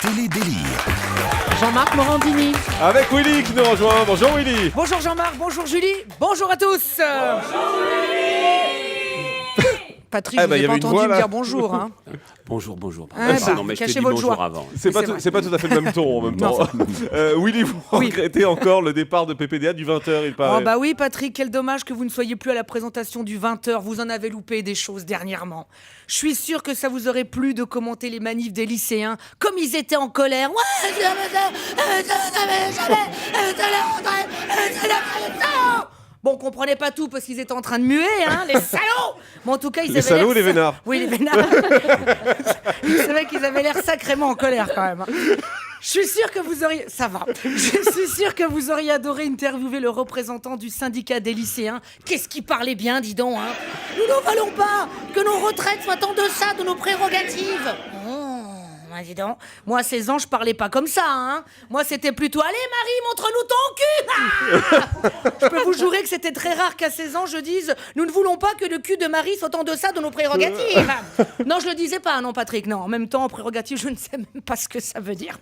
Télé-délire. Jean-Marc Morandini. Avec Willy qui nous rejoint. Bonjour Willy. Bonjour Jean-Marc, bonjour Julie, bonjour à tous. Patrick, je vous ai pas entendu me dire bonjour. Hein. Bonjour. Non, mais je cachez t'ai dit votre bonjour joie. avant. C'est pas tout à fait le même ton en même temps. Willy, vous regrettez encore le départ de PPDA du 20h, il paraît. Oh bah oui Patrick, quel dommage que vous ne soyez plus à la présentation du 20h, vous en avez loupé des choses dernièrement. Je suis sûr que ça vous aurait plu de commenter les manifs des lycéens comme ils étaient en colère. Bon, on comprenait pas tout parce qu'ils étaient en train de muer, hein, les salauds. Mais en tout cas, ils avaient salauds ou l'air... les vénards? Oui, les vénards. C'est vrai qu'ils avaient l'air sacrément en colère quand même. Je suis sûr que vous auriez... Ça va. Je suis sûr que vous auriez adoré interviewer le représentant du syndicat des lycéens. Qu'est-ce qu'il parlait bien, dis donc, hein. Nous n'en valons pas que nos retraites soient en deçà de nos prérogatives. Dis donc, moi à 16 ans je parlais pas comme ça, hein. Moi c'était plutôt allez Marie, montre-nous ton cul. Je peux vous jurer que c'était très rare qu'à 16 ans je dise nous ne voulons pas que le cul de Marie soit en deçà de nos prérogatives. Non, je le disais pas, non Patrick, non. En même temps, prérogatives, je ne sais même pas ce que ça veut dire.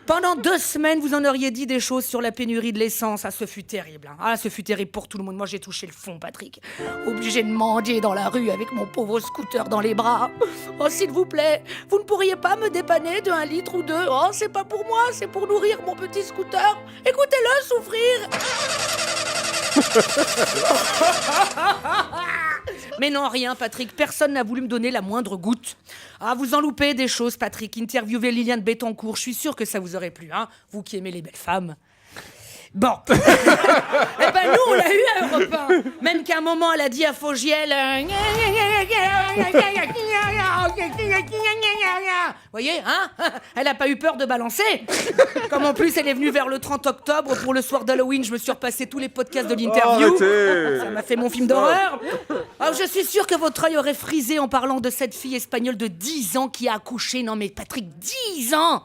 Pendant 2 semaines vous en auriez dit des choses sur la pénurie de l'essence. Ah, ce fut terrible, hein. Ah, ce fut terrible pour tout le monde. Moi j'ai touché le fond, Patrick. Obligé de mendier dans la rue avec mon pauvre scooter dans les bras. Oh s'il vous plaît, vous ne pourriez pas me dépanner de 1 litre ou 2. Oh, c'est pas pour moi, c'est pour nourrir mon petit scooter. Écoutez-le souffrir. Mais non, rien, Patrick. Personne n'a voulu me donner la moindre goutte. Ah, vous en loupez des choses, Patrick. Interviewez Liliane Bettencourt. Je suis sûr que ça vous aurait plu, hein. Vous qui aimez les belles femmes. Bon. Eh ben nous, on l'a eu à Europe 1. Même qu'à un moment, elle a dit à Fogiel... Voyez, hein. Elle a pas eu peur de balancer. Comme en plus, elle est venue vers le 30 octobre pour le soir d'Halloween. Je me suis repassé tous les podcasts de l'interview. Ça m'a fait mon film d'horreur. Alors, je suis sûr que votre œil aurait frisé en parlant de cette fille espagnole de 10 ans qui a accouché. Non mais Patrick, 10 ans.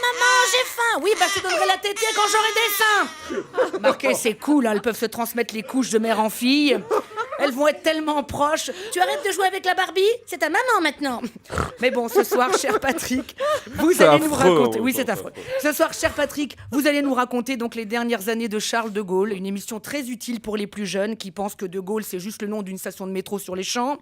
Maman, j'ai faim. Oui, bah je te donnerai la tétée quand j'aurai des seins. Marquez, c'est cool, hein, elles peuvent se transmettre les couches de mère en fille. Elles vont être tellement proches. Tu arrêtes de jouer avec la Barbie? C'est ta maman maintenant. Mais bon, ce soir, cher Patrick, vous allez nous raconter... Oui, c'est affreux. Ce soir, cher Patrick, vous allez nous raconter donc les dernières années de Charles de Gaulle, une émission très utile pour les plus jeunes qui pensent que de Gaulle, c'est juste le nom d'une station de métro sur les champs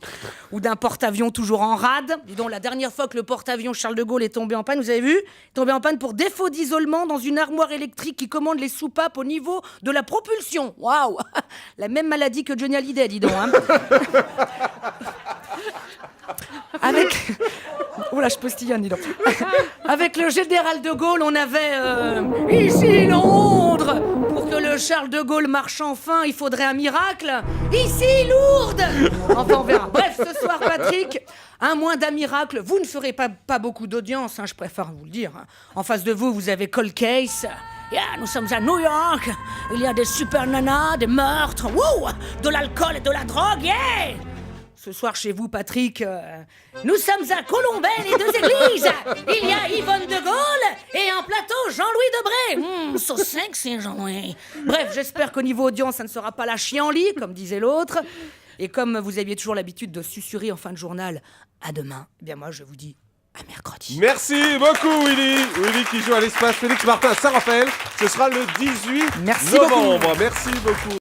ou d'un porte-avions toujours en rade. Dis donc, la dernière fois que le porte-avions Charles de Gaulle est tombé en panne, vous avez vu? Il est tombé en panne pour défaut d'isolement dans une armoire électrique qui commande les soupapes au niveau de la propulsion. Waouh. La même maladie que Johnny Hallyday, dis donc. Hein. Avec... Oula, je postillonne, dis donc. Avec le général de Gaulle, on avait... Ici, Londres. Pour que le Charles de Gaulle marche enfin, il faudrait un miracle. Ici, Lourdes. Enfin, on verra. Bref, ce soir, Patrick, un moins d'un miracle, vous ne ferez pas beaucoup d'audience, hein, je préfère vous le dire. Hein. En face de vous, vous avez Cold Case. Yeah, nous sommes à New York. Il y a des super nanas, des meurtres, de l'alcool et de la drogue, yeah. Ce soir chez vous, Patrick, nous sommes à Colombelles et 2 églises. Il y a Yvonne de Gaulle et un plateau Jean-Louis Debré. So sexy, Jean-Louis. Bref, j'espère qu'au niveau audience, ça ne sera pas la chienlit, comme disait l'autre. Et comme vous aviez toujours l'habitude de susurrer en fin de journal, à demain, eh bien moi je vous dis à mercredi. Merci beaucoup Willy. Willy qui joue à l'espace Félix Martin à Saint-Raphaël. Ce sera le 18 Merci novembre. beaucoup. Merci beaucoup.